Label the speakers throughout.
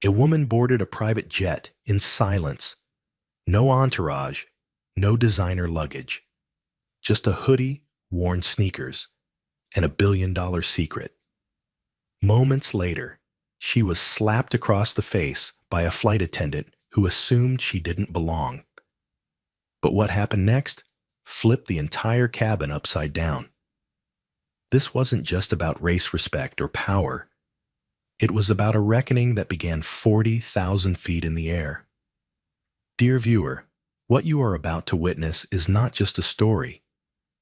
Speaker 1: A woman boarded a private jet in silence. No entourage, no designer luggage. Just a hoodie, worn sneakers, and $1 billion secret. Moments later, she was slapped across the face by a flight attendant who assumed she didn't belong. But what happened next flipped the entire cabin upside down. This wasn't just about race respect or power. It was about a reckoning that began 40,000 feet in the air. Dear viewer, what you are about to witness is not just a story.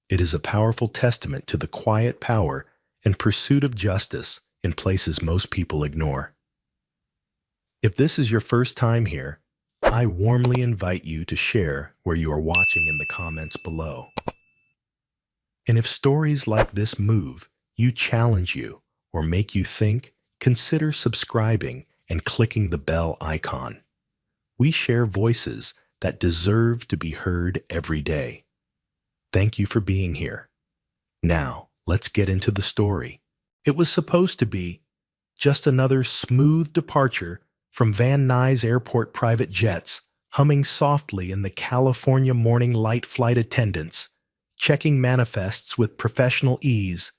Speaker 1: It is a powerful testament to the quiet power and pursuit of justice in places most people ignore. If this is your first time here, I warmly invite you to share where you are watching in the comments below. And if stories like this move you, challenge you, or make you think, consider subscribing and clicking the bell icon. We share voices that deserve to be heard every day. Thank you for being here. Now, let's get into the story. It was supposed to be just another smooth departure from Van Nuys Airport private jets, humming softly in the California morning light flight attendants, checking manifests with professional ease,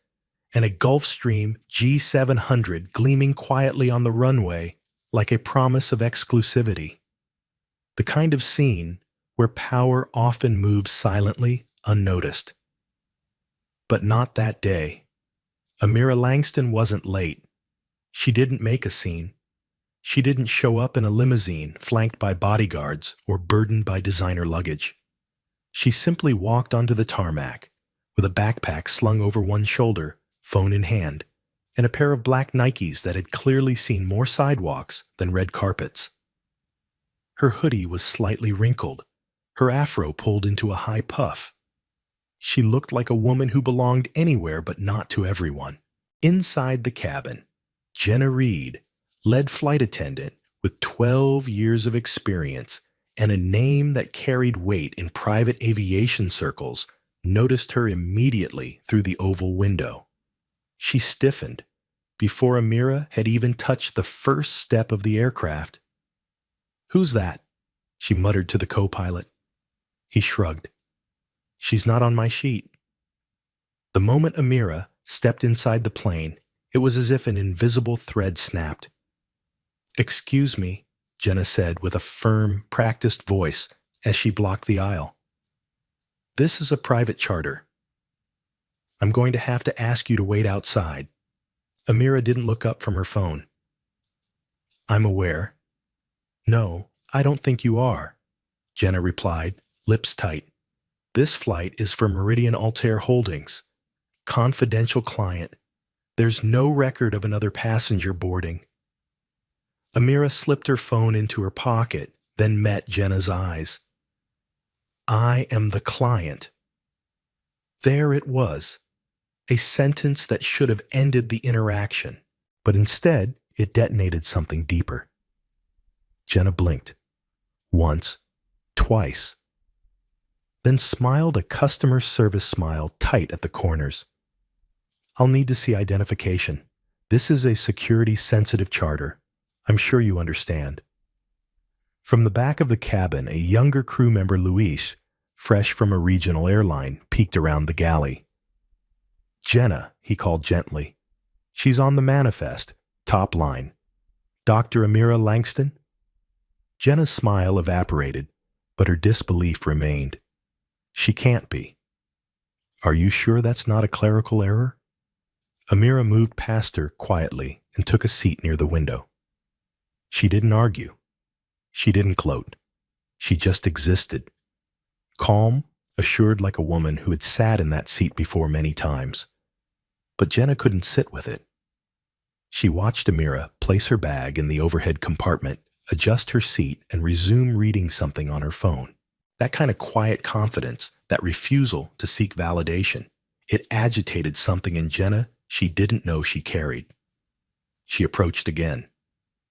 Speaker 1: and a Gulfstream G700 gleaming quietly on the runway like a promise of exclusivity. The kind of scene where power often moves silently, unnoticed. But not that day. Amira Langston wasn't late. She didn't make a scene. She didn't show up in a limousine flanked by bodyguards or burdened by designer luggage. She simply walked onto the tarmac with a backpack slung over one shoulder, phone in hand, and a pair of black Nikes that had clearly seen more sidewalks than red carpets. Her hoodie was slightly wrinkled, her afro pulled into a high puff. She looked like a woman who belonged anywhere but not to everyone. Inside the cabin, Jenna Reed, lead flight attendant with 12 years of experience and a name that carried weight in private aviation circles, noticed her immediately through the oval window. She stiffened before Amira had even touched the first step of the aircraft. "Who's that?" she muttered to the co-pilot. He shrugged. "She's not on my sheet." The moment Amira stepped inside the plane, it was as if an invisible thread snapped. "Excuse me," Jenna said with a firm, practiced voice as she blocked the aisle. "This is a private charter. I'm going to have to ask you to wait outside." Amira didn't look up from her phone. "I'm aware." "No, I don't think you are," Jenna replied, lips tight. "This flight is for Meridian Altair Holdings. Confidential client. There's no record of another passenger boarding." Amira slipped her phone into her pocket, then met Jenna's eyes. "I am the client." There it was, a sentence that should have ended the interaction, but instead it detonated something deeper. Jenna blinked. Once, twice. Then smiled a customer service smile tight at the corners. "I'll need to see identification. This is a security-sensitive charter. I'm sure you understand." From the back of the cabin, a younger crew member, Luis, fresh from a regional airline, peeked around the galley. "Jenna," he called gently. "She's on the manifest, top line. Dr. Amira Langston?" Jenna's smile evaporated, but her disbelief remained. "She can't be." "Are you sure that's not a clerical error?" Amira moved past her quietly and took a seat near the window. She didn't argue. She didn't gloat. She just existed. Calm, assured like a woman who had sat in that seat before many times. But Jenna couldn't sit with it. She watched Amira place her bag in the overhead compartment, adjust her seat, and resume reading something on her phone. That kind of quiet confidence, that refusal to seek validation, it agitated something in Jenna she didn't know she carried. She approached again.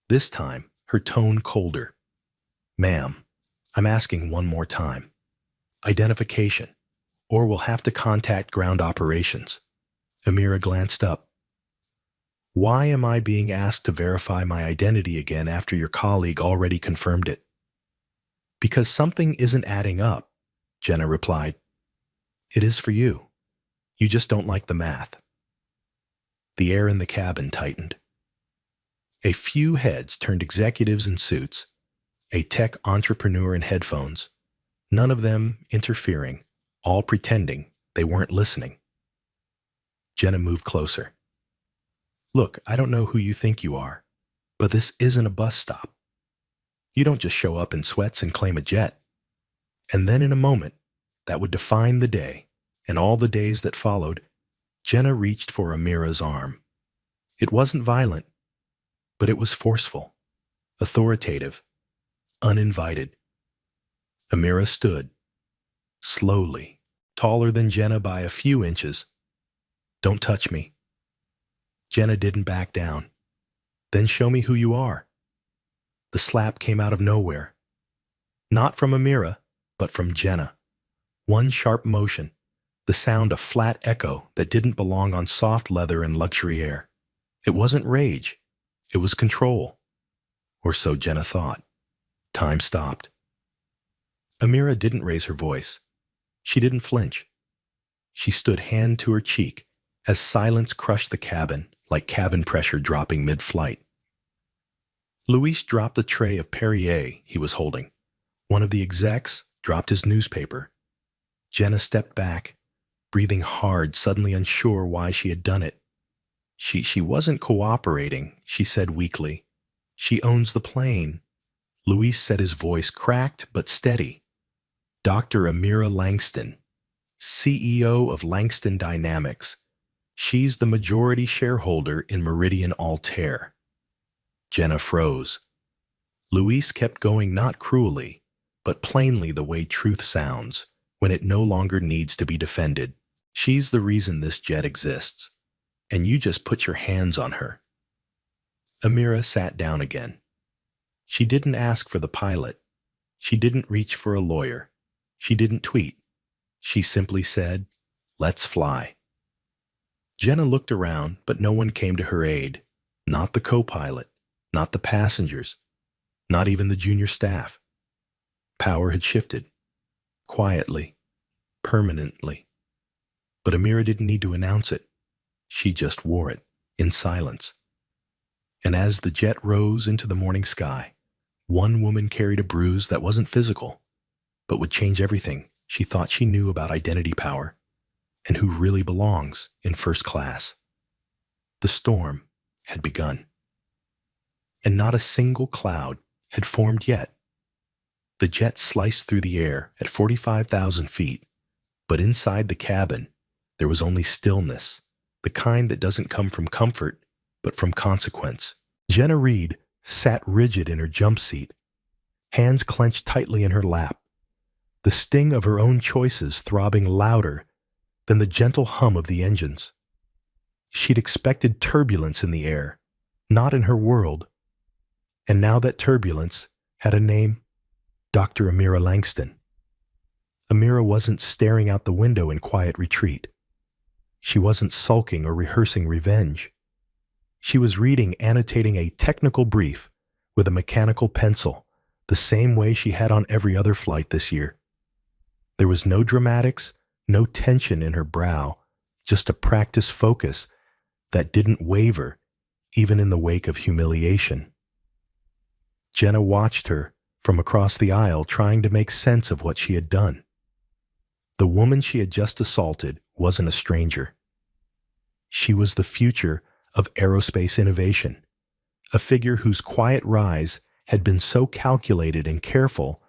Speaker 1: This time, her tone colder. "Ma'am, I'm asking one more time. Identification, or we'll have to contact ground operations." Amira glanced up. Why am I being asked to verify my identity again after your colleague already confirmed it? Because something isn't adding up, Jenna replied. It is for you. You just don't like the math. The air in the cabin tightened. A few heads turned, executives in suits, a tech entrepreneur in headphones, none of them interfering, all pretending they weren't listening. Jenna moved closer. Look, I don't know who you think you are, but this isn't a bus stop. You don't just show up in sweats and claim a jet. And then in a moment that would define the day and all the days that followed, Jenna reached for Amira's arm. It wasn't violent, but it was forceful, authoritative, uninvited. Amira stood, slowly, taller than Jenna by a few inches. Don't touch me. Jenna didn't back down. Then show me who you are. The slap came out of nowhere. Not from Amira, but from Jenna. One sharp motion, the sound a flat echo that didn't belong on soft leather and luxury air. It wasn't rage. It was control. Or so Jenna thought. Time stopped. Amira didn't raise her voice. She didn't flinch. She stood hand to her cheek as silence crushed the cabin like cabin pressure dropping mid-flight. Luis dropped the tray of Perrier he was holding. One of the execs dropped his newspaper. Jenna stepped back, breathing hard, suddenly unsure why she had done it. She wasn't cooperating, she said weakly. She owns the plane. Luis said, his voice cracked but steady. Dr. Amira Langston, CEO of Langston Dynamics. She's the majority shareholder in Meridian Altair. Jenna froze. Luis kept going, not cruelly, but plainly the way truth sounds when it no longer needs to be defended. She's the reason this jet exists, and you just put your hands on her. Amira sat down again. She didn't ask for the pilot. She didn't reach for a lawyer. She didn't tweet. She simply said, "Let's fly." Jenna looked around, but no one came to her aid. Not the co-pilot, not the passengers, not even the junior staff. Power had shifted. Quietly, permanently. But Amira didn't need to announce it. She just wore it, in silence. And as the jet rose into the morning sky, one woman carried a bruise that wasn't physical, but would change everything she thought she knew about identity power and who really belongs in first class. The storm had begun. And not a single cloud had formed yet. The jet sliced through the air at 45,000 feet, but inside the cabin, there was only stillness, the kind that doesn't come from comfort, but from consequence. Jenna Reed sat rigid in her jump seat, hands clenched tightly in her lap, the sting of her own choices throbbing louder than the gentle hum of the engines. She'd expected turbulence in the air, not in her world. And now that turbulence had a name, Dr. Amira Langston. Amira wasn't staring out the window in quiet retreat. She wasn't sulking or rehearsing revenge. She was reading, annotating a technical brief with a mechanical pencil, the same way she had on every other flight this year. There was no dramatics, no tension in her brow, just a practiced focus that didn't waver, even in the wake of humiliation. Jenna watched her from across the aisle, trying to make sense of what she had done. The woman she had just assaulted wasn't a stranger. She was the future of aerospace innovation, a figure whose quiet rise had been so calculated and careful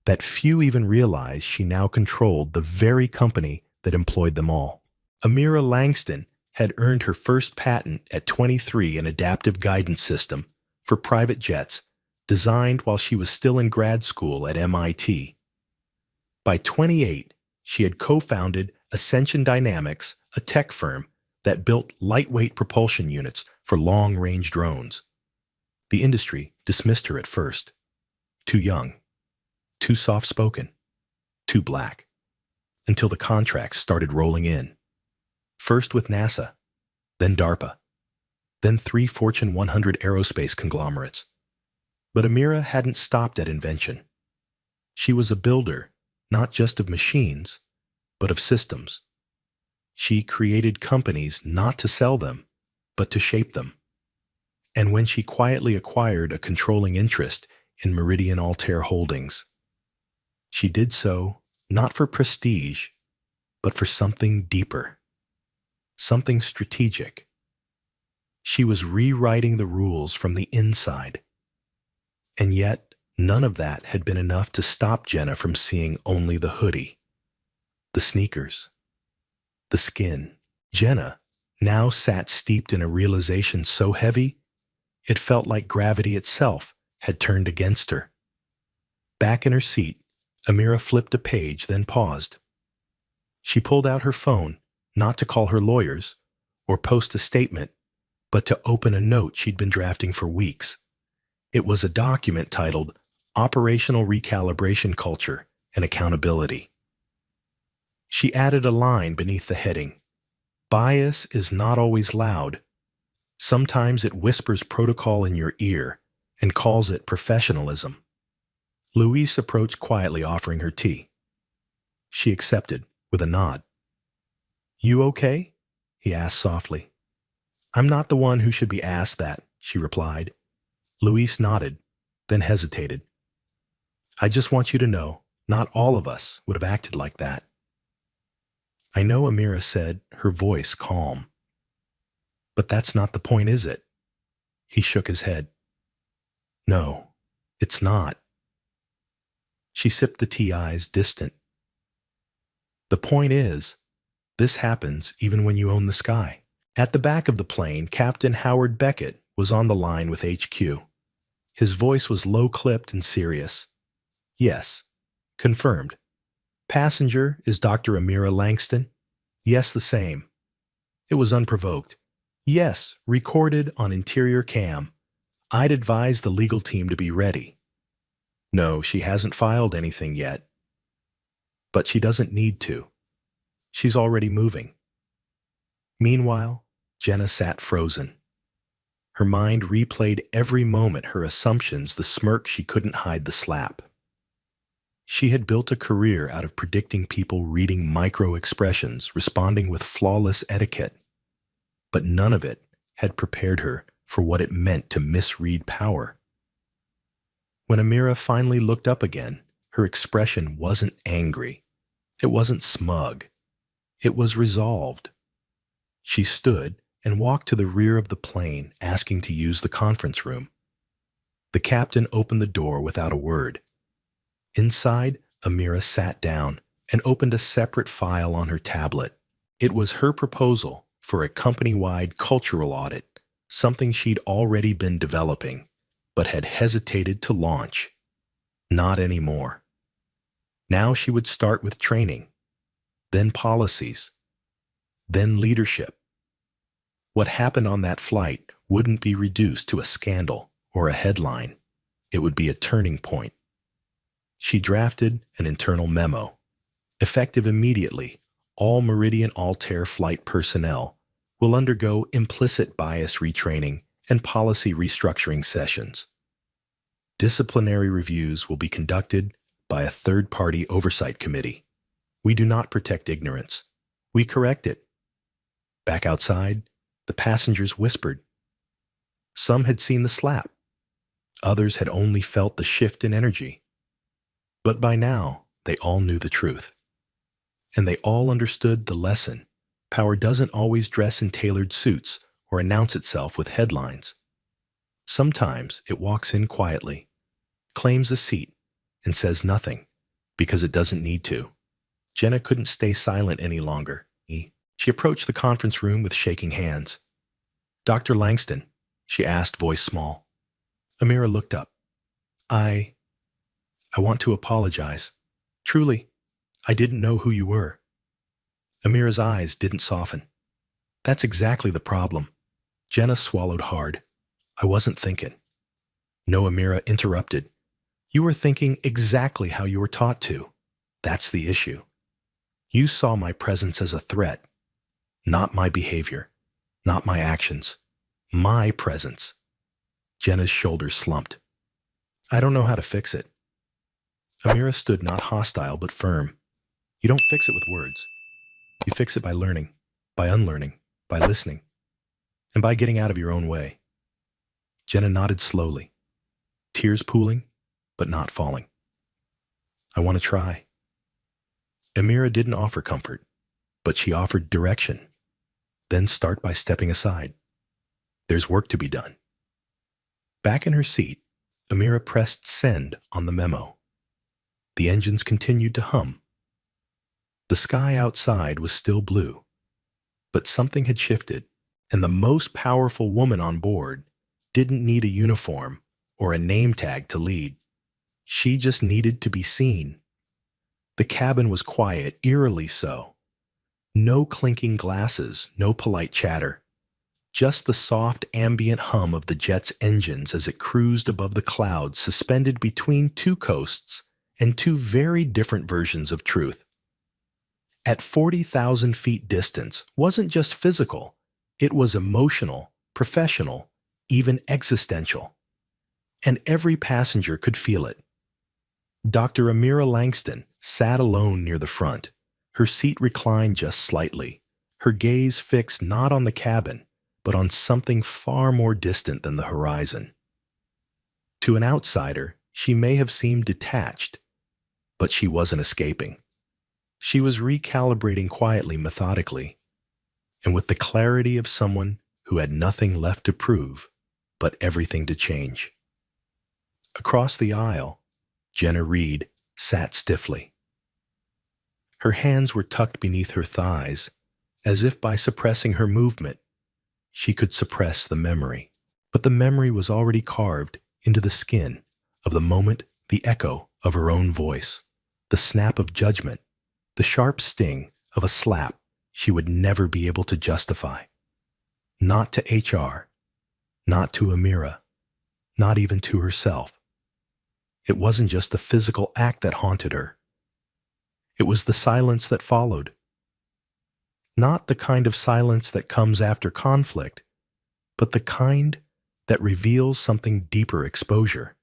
Speaker 1: that few even realized she now controlled the very company that employed them all. Amira Langston had earned her first patent at 23, an adaptive guidance system for private jets designed while she was still in grad school at MIT. By 28, she had co-founded Ascension Dynamics, a tech firm that built lightweight propulsion units for long-range drones. The industry dismissed her at first. Too young, too soft-spoken, too black, until the contracts started rolling in. First with NASA, then DARPA. then 3 Fortune 100 aerospace conglomerates. But Amira hadn't stopped at invention. She was a builder, not just of machines, but of systems. She created companies not to sell them, but to shape them. And when she quietly acquired a controlling interest in Meridian Altair Holdings, she did so not for prestige, but for something deeper, something strategic. She was rewriting the rules from the inside. And yet, none of that had been enough to stop Jenna from seeing only the hoodie, the sneakers, the skin. Jenna now sat steeped in a realization so heavy, it felt like gravity itself had turned against her. Back in her seat, Amira flipped a page, then paused. She pulled out her phone, not to call her lawyers or post a statement, but to open a note she'd been drafting for weeks. It was a document titled Operational Recalibration Culture and Accountability. She added a line beneath the heading, "Bias is not always loud. Sometimes it whispers protocol in your ear and calls it professionalism." Louise approached quietly, offering her tea. She accepted with a nod. "You okay?" he asked softly. "I'm not the one who should be asked that," she replied. Louise nodded, then hesitated. "I just want you to know, not all of us would have acted like that." "I know," Amira said, her voice calm. "But that's not the point, is it?" He shook his head. "No, it's not." She sipped the tea, eyes distant. "The point is, this happens even when you own the sky." At the back of the plane, Captain Howard Beckett was on the line with HQ. His voice was low-clipped and serious. "Yes, confirmed. Passenger is Dr. Amira Langston?" "Yes, the same." It was unprovoked. "Yes, recorded on interior cam. I'd advise the legal team to be ready." "No, she hasn't filed anything yet." "But she doesn't need to. She's already moving." Meanwhile, Jenna sat frozen. Her mind replayed every moment, her assumptions, the smirk she couldn't hide, the slap. She had built a career out of predicting people, reading micro-expressions, responding with flawless etiquette. But none of it had prepared her for what it meant to misread power. When Amira finally looked up again, her expression wasn't angry. It wasn't smug. It was resolved. She stood and walked to the rear of the plane, asking to use the conference room. The captain opened the door without a word. Inside, Amira sat down and opened a separate file on her tablet. It was her proposal for a company-wide cultural audit, something she'd already been developing, but had hesitated to launch. Not anymore. Now she would start with training, then policies, then leadership. What happened on that flight wouldn't be reduced to a scandal or a headline. It would be a turning point. She drafted an internal memo. Effective immediately, all Meridian Altair flight personnel will undergo implicit bias retraining and policy restructuring sessions. Disciplinary reviews will be conducted by a third-party oversight committee. We do not protect ignorance. We correct it. Back outside, the passengers whispered. Some had seen the slap. Others had only felt the shift in energy. But by now, they all knew the truth. And they all understood the lesson. Power doesn't always dress in tailored suits or announce itself with headlines. Sometimes it walks in quietly, claims a seat, and says nothing because it doesn't need to. Jenna couldn't stay silent any longer. She approached the conference room with shaking hands. "Dr. Langston," she asked, voice small. Amira looked up. I want to apologize. Truly, I didn't know who you were." Amira's eyes didn't soften. "That's exactly the problem." Jenna swallowed hard. "I wasn't thinking." No, Amira interrupted. "You were thinking exactly how you were taught to. That's the issue. You saw my presence as a threat, not my behavior, not my actions, My presence. Jenna's shoulders slumped. I don't know how to fix it. Amira stood not hostile but firm. You don't fix it with words. You fix it by learning, by unlearning, by listening, and by getting out of your own way. Jenna nodded slowly, tears pooling, but not falling. I want to try. Amira didn't offer comfort, but she offered direction. Then start by stepping aside. There's work to be done. Back in her seat, Amira pressed send on the memo. The engines continued to hum. The sky outside was still blue, but something had shifted, and the most powerful woman on board didn't need a uniform or a name tag to lead. She just needed to be seen. The cabin was quiet, eerily so. No clinking glasses, no polite chatter. Just the soft ambient hum of the jet's engines as it cruised above the clouds suspended between two coasts and two very different versions of truth. At 40,000 feet distance wasn't just physical, it was emotional, professional, even existential. And every passenger could feel it. Dr. Amira Langston sat alone near the front, her seat reclined just slightly, her gaze fixed not on the cabin, but on something far more distant than the horizon. To an outsider, she may have seemed detached, but she wasn't escaping. She was recalibrating quietly, methodically, and with the clarity of someone who had nothing left to prove, but everything to change. Across the aisle, Jenna Reed sat stiffly. Her hands were tucked beneath her thighs, as if by suppressing her movement, she could suppress the memory. But the memory was already carved into the skin of the moment, the echo of her own voice, the snap of judgment, the sharp sting of a slap she would never be able to justify. Not to HR, not to Amira, not even to herself. It wasn't just the physical act that haunted her. It was the silence that followed. Not the kind of silence that comes after conflict, but the kind that reveals something deeper: exposure.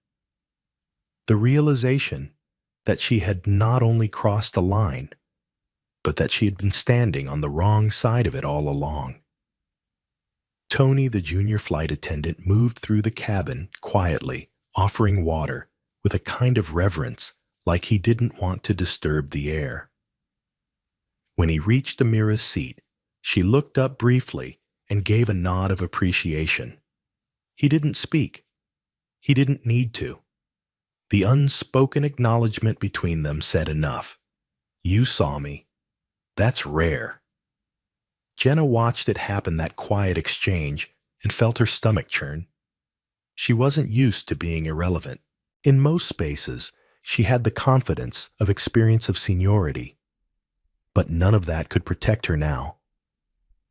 Speaker 1: The realization that she had not only crossed a line, but that she had been standing on the wrong side of it all along. Tony, the junior flight attendant, moved through the cabin quietly, offering water with a kind of reverence, like he didn't want to disturb the air. When he reached Amira's seat, she looked up briefly and gave a nod of appreciation. He didn't speak. He didn't need to. The unspoken acknowledgement between them said enough. You saw me. That's rare. Jenna watched it happen, that quiet exchange, and felt her stomach churn. She wasn't used to being irrelevant. In most spaces, she had the confidence of experience of seniority. But none of that could protect her now.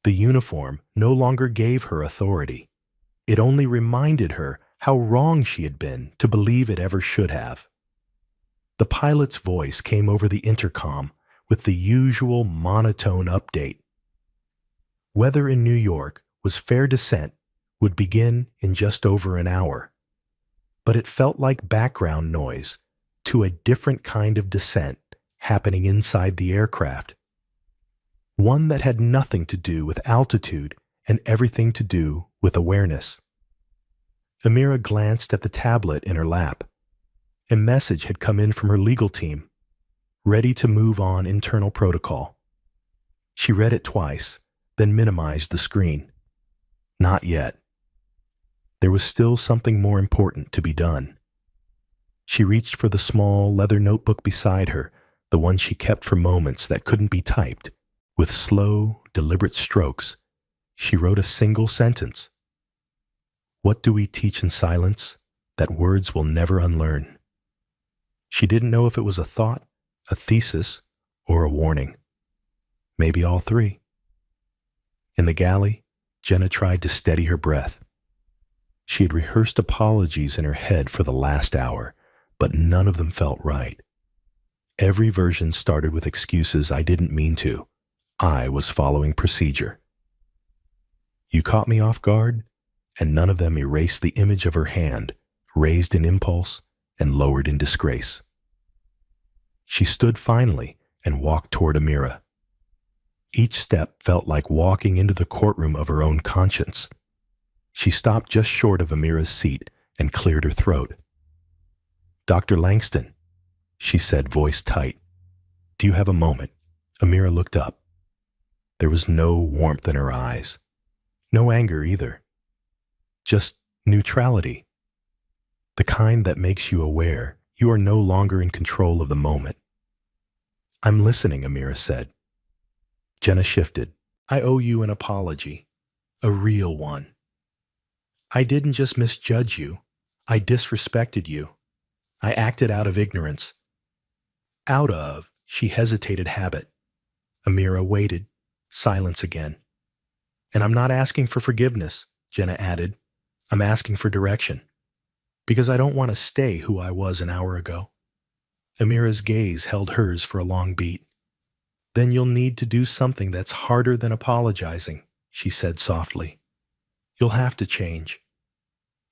Speaker 1: The uniform no longer gave her authority. It only reminded her how wrong she had been to believe it ever should have. The pilot's voice came over the intercom with the usual monotone update. Weather in New York was fair descent, would begin in just over an hour. But it felt like background noise to a different kind of descent happening inside the aircraft. One that had nothing to do with altitude and everything to do with awareness. Amira glanced at the tablet in her lap. A message had come in from her legal team, ready to move on internal protocol. She read it twice, then minimized the screen. Not yet. There was still something more important to be done. She reached for the small leather notebook beside her, the one she kept for moments that couldn't be typed. With slow, deliberate strokes, she wrote a single sentence. What do we teach in silence that words will never unlearn? She didn't know if it was a thought, a thesis, or a warning. Maybe all three. In the galley, Jenna tried to steady her breath. She had rehearsed apologies in her head for the last hour, but none of them felt right. Every version started with excuses. I didn't mean to. I was following procedure. You caught me off guard, and none of them erased the image of her hand, raised in impulse and lowered in disgrace. She stood finally and walked toward Amira. Each step felt like walking into the courtroom of her own conscience. She stopped just short of Amira's seat and cleared her throat. "Dr. Langston," she said, voice tight. "Do you have a moment?" Amira looked up. There was no warmth in her eyes. No anger either. Just neutrality. The kind that makes you aware you are no longer in control of the moment. "I'm listening," Amira said. Jenna shifted. "I owe you an apology. A real one. I didn't just misjudge you. I disrespected you. I acted out of ignorance. Out of," she hesitated, "habit." Amira waited. Silence again. "And I'm not asking for forgiveness," Jenna added. "I'm asking for direction. Because I don't want to stay who I was an hour ago." Amira's gaze held hers for a long beat. "Then you'll need to do something that's harder than apologizing," she said softly. "You'll have to change.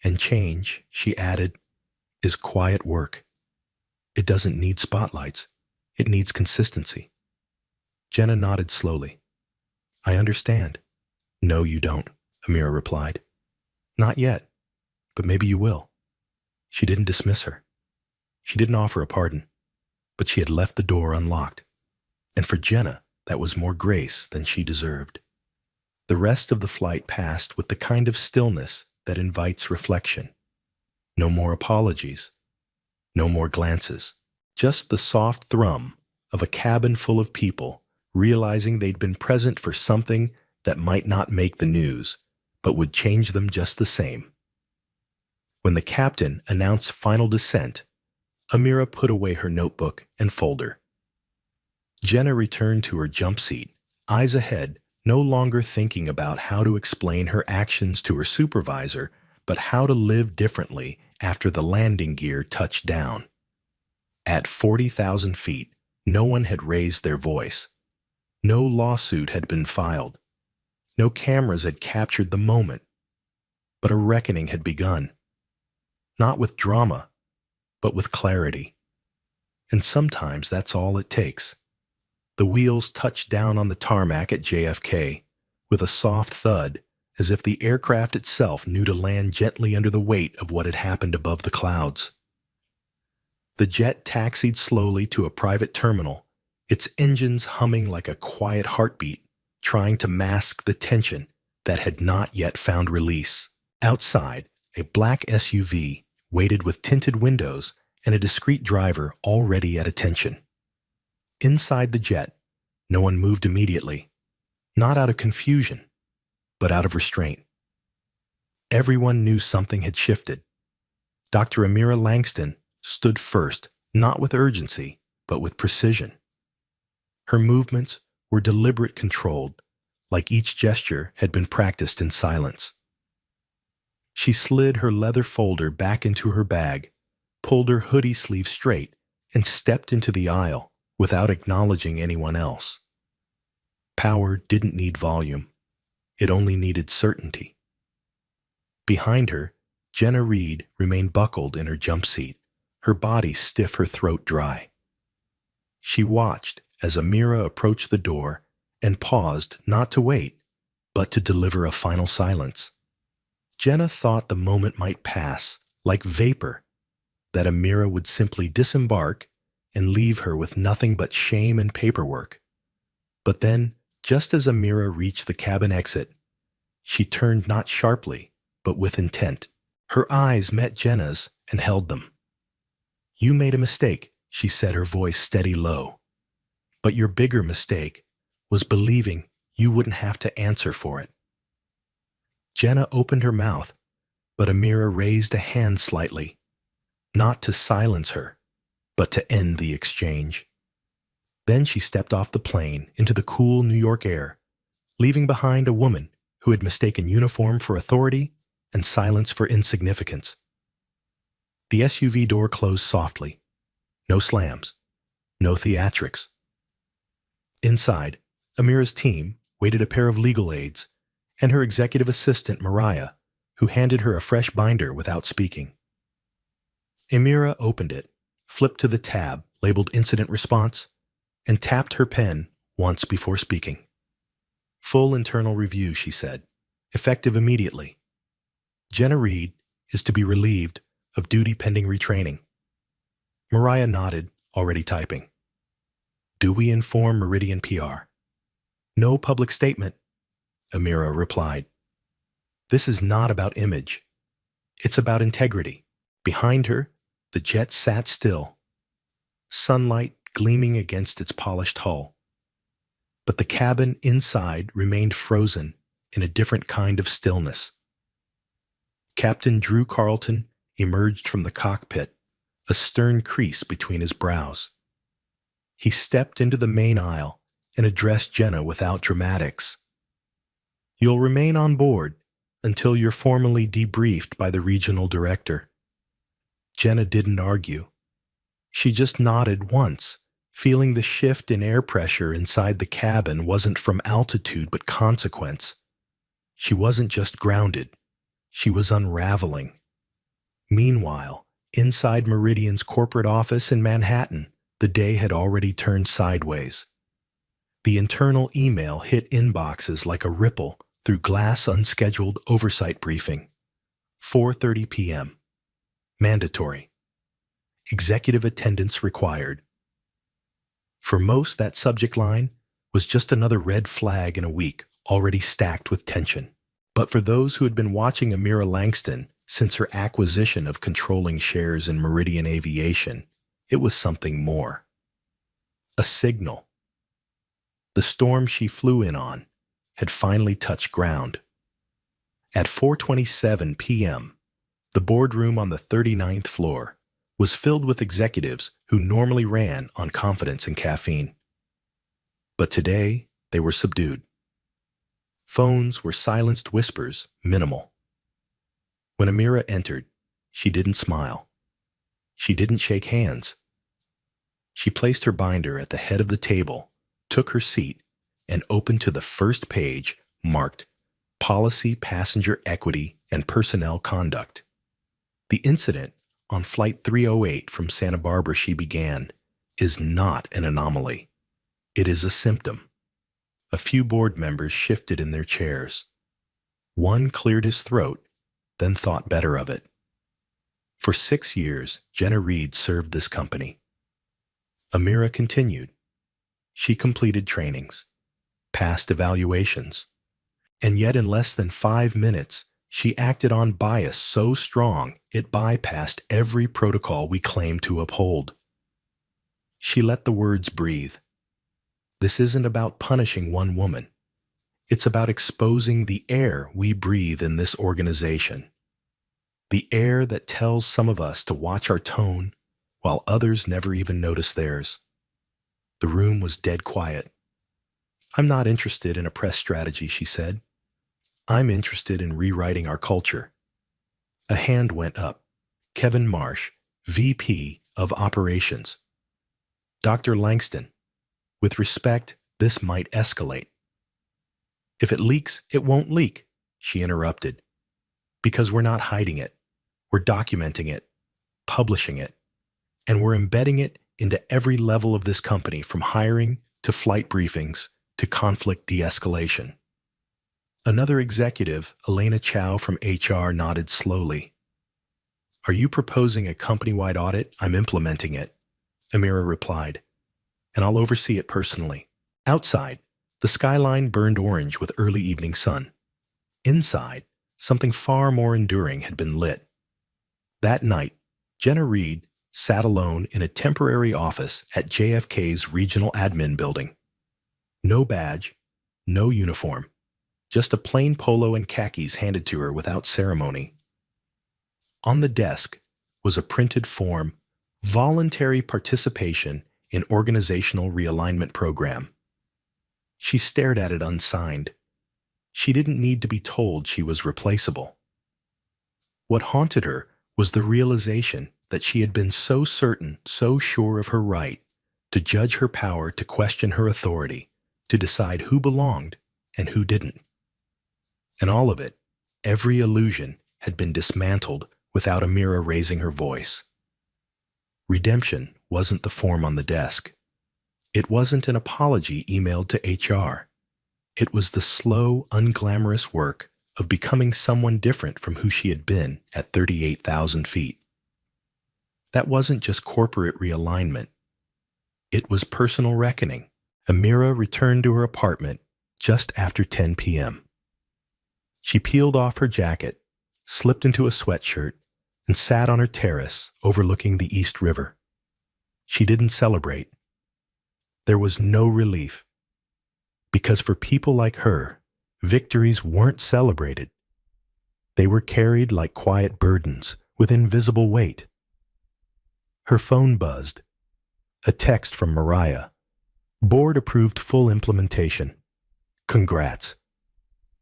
Speaker 1: And change," she added, "is quiet work. It doesn't need spotlights. It needs consistency." Jenna nodded slowly. "I understand." "No, you don't," Amira replied. "Not yet, but maybe you will." She didn't dismiss her. She didn't offer a pardon, but she had left the door unlocked. And for Jenna, that was more grace than she deserved. The rest of the flight passed with the kind of stillness that invites reflection. No more apologies. No more glances. Just the soft thrum of a cabin full of people realizing they'd been present for something that might not make the news, but would change them just the same. When the captain announced final descent, Amira put away her notebook and folder. Jenna returned to her jump seat, eyes ahead, no longer thinking about how to explain her actions to her supervisor, but how to live differently after the landing gear touched down. At 40,000 feet, no one had raised their voice. No lawsuit had been filed. No cameras had captured the moment. But a reckoning had begun. Not with drama, but with clarity. And sometimes that's all it takes. The wheels touched down on the tarmac at JFK with a soft thud, as if the aircraft itself knew to land gently under the weight of what had happened above the clouds. The jet taxied slowly to a private terminal, its engines humming like a quiet heartbeat, trying to mask the tension that had not yet found release. Outside, a black SUV waited with tinted windows and a discreet driver already at attention. Inside the jet, no one moved immediately, not out of confusion, but out of restraint. Everyone knew something had shifted. Dr. Amira Langston stood first, not with urgency, but with precision. Her movements were deliberate, controlled, like each gesture had been practiced in silence. She slid her leather folder back into her bag, pulled her hoodie sleeve straight, and stepped into the aisle without acknowledging anyone else. Power didn't need volume. It only needed certainty. Behind her, Jenna Reed remained buckled in her jump seat, her body stiff, her throat dry. She watched as Amira approached the door and paused not to wait, but to deliver a final silence. Jenna thought the moment might pass, like vapor, that Amira would simply disembark and leave her with nothing but shame and paperwork. But then, just as Amira reached the cabin exit, she turned not sharply, but with intent. Her eyes met Jenna's and held them. "You made a mistake," she said, her voice steady low. "But your bigger mistake was believing you wouldn't have to answer for it." Jenna opened her mouth, but Amira raised a hand slightly, not to silence her, but to end the exchange. Then she stepped off the plane into the cool New York air, leaving behind a woman who had mistaken uniform for authority and silence for insignificance. The SUV door closed softly. No slams. No theatrics. Inside, Amira's team waited a pair of legal aides and her executive assistant, Mariah, who handed her a fresh binder without speaking. Amira opened it, flipped to the tab labeled Incident Response, and tapped her pen once before speaking. Full internal review, she said, effective immediately. Jenna Reed is to be relieved of duty pending retraining. Mariah nodded, already typing. Do we inform Meridian PR? No public statement, Amira replied. This is not about image. It's about integrity. Behind her, the jet sat still, sunlight gleaming against its polished hull. But the cabin inside remained frozen in a different kind of stillness. Captain Drew Carlton emerged from the cockpit, a stern crease between his brows. He stepped into the main aisle and addressed Jenna without dramatics. You'll remain on board until you're formally debriefed by the regional director. Jenna didn't argue. She just nodded once, feeling the shift in air pressure inside the cabin wasn't from altitude but consequence. She wasn't just grounded. She was unraveling. Meanwhile, inside Meridian's corporate office in Manhattan, the day had already turned sideways. The internal email hit inboxes like a ripple through glass unscheduled oversight briefing. 4:30 p.m. Mandatory. Executive attendance required. For most, that subject line was just another red flag in a week already stacked with tension. But for those who had been watching Amira Langston since her acquisition of controlling shares in Meridian Aviation, it was something more. A signal. The storm she flew in on had finally touched ground. At 4:27 p.m., the boardroom on the 39th floor was filled with executives who normally ran on confidence and caffeine. But today, they were subdued. Phones were silenced whispers, minimal. When Amira entered, she didn't smile. She didn't shake hands. She placed her binder at the head of the table, took her seat, and opened to the first page marked Policy, Passenger Equity, and Personnel Conduct. The incident on Flight 308 from Santa Barbara, she began, is not an anomaly. It is a symptom. A few board members shifted in their chairs. One cleared his throat, then thought better of it. For 6 years, Jenna Reed served this company. Amira continued. She completed trainings, passed evaluations, and yet in less than 5 minutes, she acted on bias so strong it bypassed every protocol we claim to uphold. She let the words breathe. This isn't about punishing one woman. It's about exposing the air we breathe in this organization. The air that tells some of us to watch our tone while others never even notice theirs. The room was dead quiet. I'm not interested in a press strategy, she said. I'm interested in rewriting our culture. A hand went up. Kevin Marsh, VP of Operations. Dr. Langston, with respect, this might escalate. If it leaks, it won't leak, she interrupted. Because we're not hiding it. We're documenting it, publishing it, and we're embedding it into every level of this company, from hiring to flight briefings to conflict de-escalation. Another executive, Elena Chow from HR, nodded slowly. Are you proposing a company-wide audit? I'm implementing it, Amira replied, and I'll oversee it personally. Outside, the skyline burned orange with early evening sun. Inside, something far more enduring had been lit. That night, Jenna Reed sat alone in a temporary office at JFK's regional admin building. No badge, no uniform, just a plain polo and khakis handed to her without ceremony. On the desk was a printed form, Voluntary Participation in Organizational Realignment Program. She stared at it unsigned. She didn't need to be told she was replaceable. What haunted her was the realization that she had been so certain, so sure of her right, to judge her power, to question her authority, to decide who belonged and who didn't. And all of it, every illusion, had been dismantled without Amira raising her voice. Redemption wasn't the form on the desk. It wasn't an apology emailed to HR. It was the slow, unglamorous work of becoming someone different from who she had been at 38,000 feet. That wasn't just corporate realignment. It was personal reckoning. Amira returned to her apartment just after 10 p.m. She peeled off her jacket, slipped into a sweatshirt, and sat on her terrace overlooking the East River. She didn't celebrate. There was no relief. Because for people like her, victories weren't celebrated. They were carried like quiet burdens with invisible weight. Her phone buzzed. A text from Mariah. Board approved full implementation. Congrats.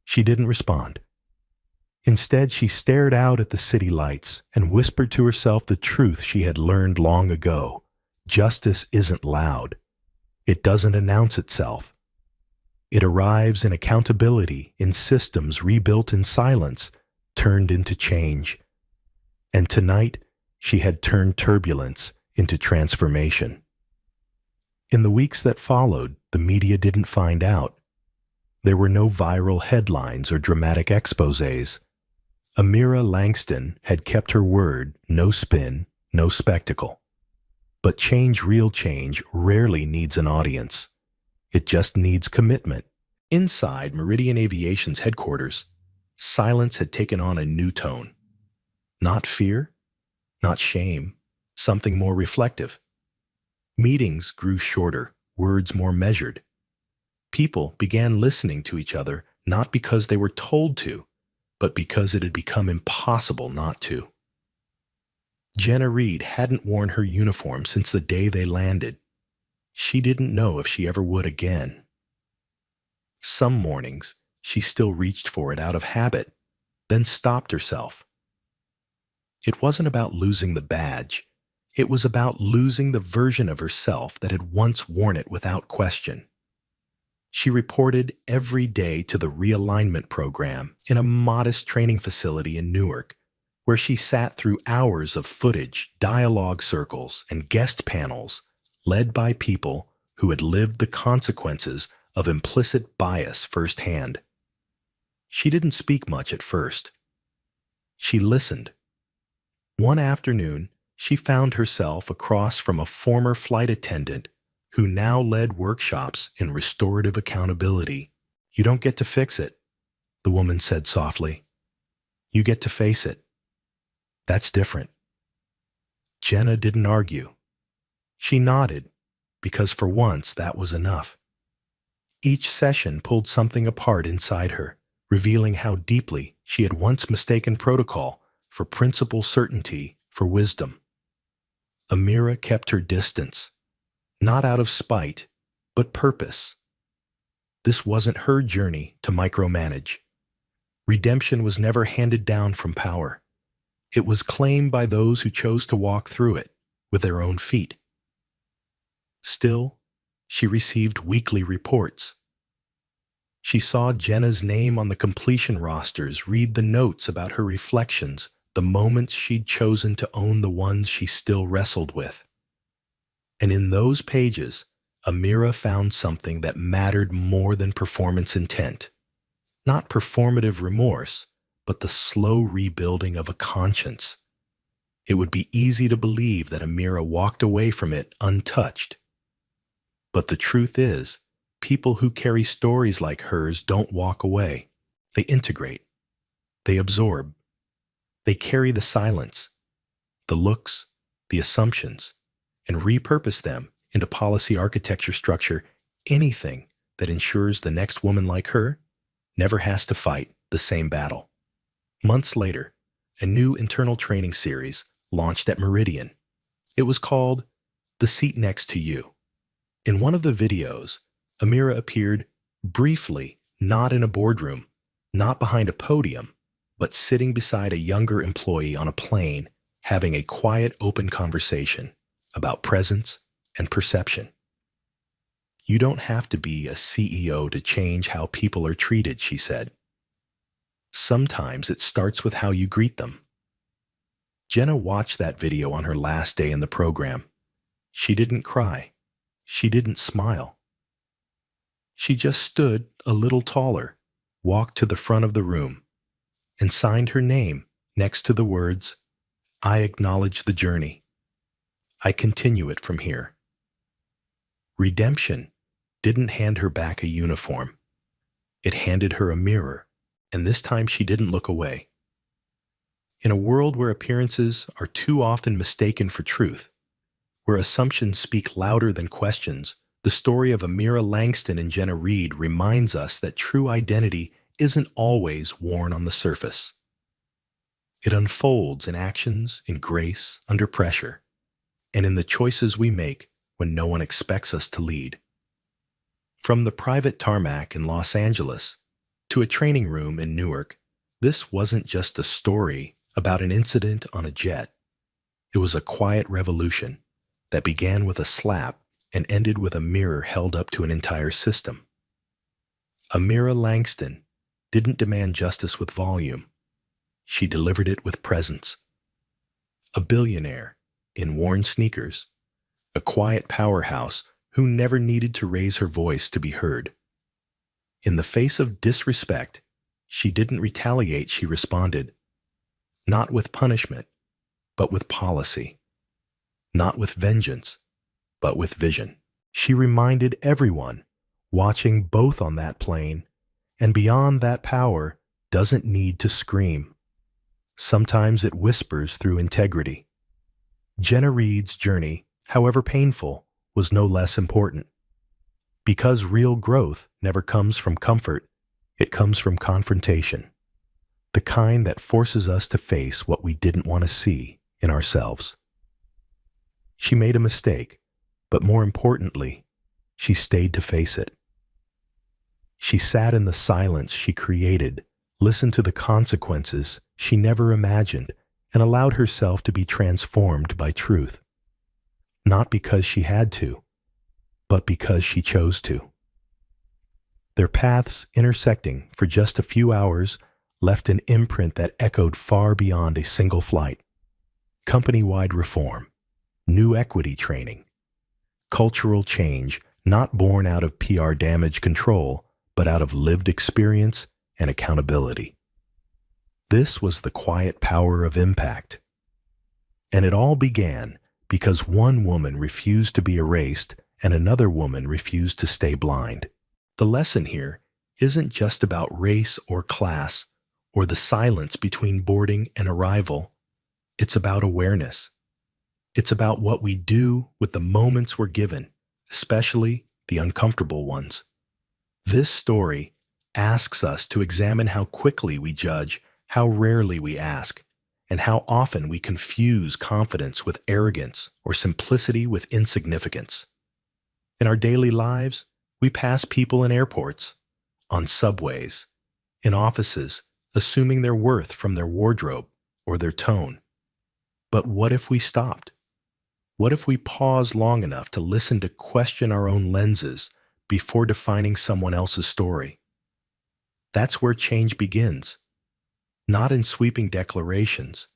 Speaker 1: She didn't respond. Instead, she stared out at the city lights and whispered to herself the truth she had learned long ago. Justice isn't loud. It doesn't announce itself. It arrives in accountability, in systems rebuilt in silence, turned into change. And tonight, she had turned turbulence into transformation. In the weeks that followed, the media didn't find out. There were no viral headlines or dramatic exposés. Amira Langston had kept her word, no spin, no spectacle. But real change, rarely needs an audience. It just needs commitment. Inside Meridian Aviation's headquarters, silence had taken on a new tone. Not fear, not shame, something more reflective. Meetings grew shorter, words more measured. People began listening to each other not because they were told to, but because it had become impossible not to. Jenna Reed hadn't worn her uniform since the day they landed. She didn't know if she ever would again. Some mornings, she still reached for it out of habit, then stopped herself. It wasn't about losing the badge. It was about losing the version of herself that had once worn it without question. She reported every day to the realignment program in a modest training facility in Newark, where she sat through hours of footage, dialogue circles, and guest panels led by people who had lived the consequences of implicit bias firsthand. She didn't speak much at first. She listened. One afternoon, she found herself across from a former flight attendant who now led workshops in restorative accountability. "You don't get to fix it," the woman said softly. "You get to face it. That's different." Jenna didn't argue. She nodded, because for once that was enough. Each session pulled something apart inside her, revealing how deeply she had once mistaken protocol for principle certainty for wisdom. Amira kept her distance, not out of spite, but purpose. This wasn't her journey to micromanage. Redemption was never handed down from power. It was claimed by those who chose to walk through it with their own feet. Still, she received weekly reports. She saw Jenna's name on the completion rosters, read the notes about her reflections, the moments she'd chosen to own the ones she still wrestled with. And in those pages, Amira found something that mattered more than performance intent. Not performative remorse, but the slow rebuilding of a conscience. It would be easy to believe that Amira walked away from it untouched. But the truth is, people who carry stories like hers don't walk away. They integrate. They absorb. They carry the silence, the looks, the assumptions, and repurpose them into policy architecture structure, anything that ensures the next woman like her never has to fight the same battle. Months later, a new internal training series launched at Meridian. It was called The Seat Next to You. In one of the videos, Amira appeared briefly, not in a boardroom, not behind a podium, but sitting beside a younger employee on a plane, having a quiet, open conversation about presence and perception. "You don't have to be a CEO to change how people are treated," she said. Sometimes it starts with how you greet them. Jenna watched that video on her last day in the program. She didn't cry. She didn't smile. She just stood a little taller, walked to the front of the room, and signed her name next to the words, "I acknowledge the journey. I continue it from here." Redemption didn't hand her back a uniform. It handed her a mirror, and this time she didn't look away. In a world where appearances are too often mistaken for truth, where assumptions speak louder than questions, the story of Amira Langston and Jenna Reed reminds us that true identity isn't always worn on the surface. It unfolds in actions, in grace, under pressure, and in the choices we make when no one expects us to lead. From the private tarmac in Los Angeles to a training room in Newark, this wasn't just a story about an incident on a jet. It was a quiet revolution that began with a slap and ended with a mirror held up to an entire system. Amira Langston didn't demand justice with volume. She delivered it with presence. A billionaire in worn sneakers, a quiet powerhouse who never needed to raise her voice to be heard. In the face of disrespect, she didn't retaliate, she responded. Not with punishment, but with policy. Not with vengeance, but with vision. She reminded everyone watching both on that plane and beyond that power doesn't need to scream. Sometimes it whispers through integrity. Jenna Reed's journey, however painful, was no less important. Because real growth never comes from comfort, it comes from confrontation. The kind that forces us to face what we didn't want to see in ourselves. She made a mistake, but more importantly, she stayed to face it. She sat in the silence she created, listened to the consequences she never imagined, and allowed herself to be transformed by truth. Not because she had to, but because she chose to. Their paths intersecting for just a few hours left an imprint that echoed far beyond a single flight. Company-wide reform, new equity training, cultural change not born out of PR damage control, but out of lived experience and accountability. This was the quiet power of impact. And it all began because one woman refused to be erased and another woman refused to stay blind. The lesson here isn't just about race or class or the silence between boarding and arrival. It's about awareness. It's about what we do with the moments we're given, especially the uncomfortable ones. This story asks us to examine how quickly we judge, how rarely we ask, and how often we confuse confidence with arrogance or simplicity with insignificance. In our daily lives, we pass people in airports, on subways, in offices, assuming their worth from their wardrobe or their tone. But what if we stopped? What if we paused long enough to listen to question our own lenses before defining someone else's story? That's where change begins, not in sweeping declarations,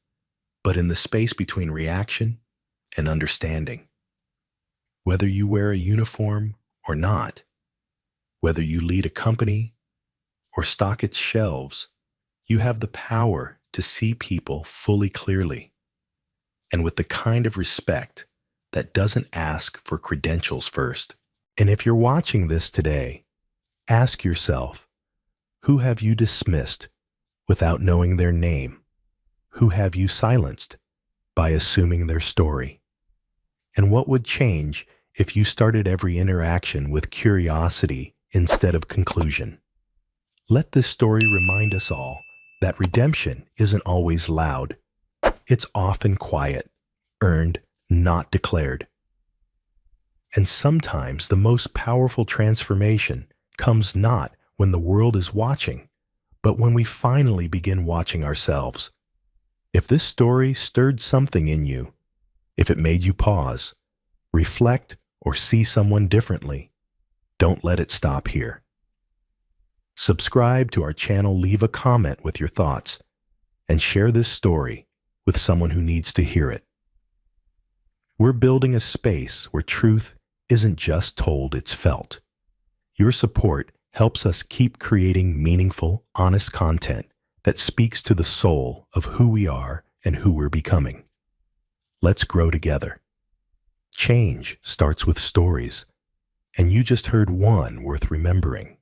Speaker 1: but in the space between reaction and understanding. Whether you wear a uniform or not, whether you lead a company or stock its shelves, you have the power to see people fully clearly and with the kind of respect that doesn't ask for credentials first. And if you're watching this today, ask yourself, who have you dismissed without knowing their name? Who have you silenced by assuming their story? And what would change if you started every interaction with curiosity instead of conclusion? Let this story remind us all that redemption isn't always loud. It's often quiet, earned, not declared. And sometimes the most powerful transformation comes not when the world is watching, but when we finally begin watching ourselves. If this story stirred something in you, if it made you pause, reflect, or see someone differently, don't let it stop here. Subscribe to our channel, leave a comment with your thoughts, and share this story with someone who needs to hear it. We're building a space where truth isn't just told, it's felt. Your support helps us keep creating meaningful, honest content that speaks to the soul of who we are and who we're becoming. Let's grow together. Change starts with stories, and you just heard one worth remembering.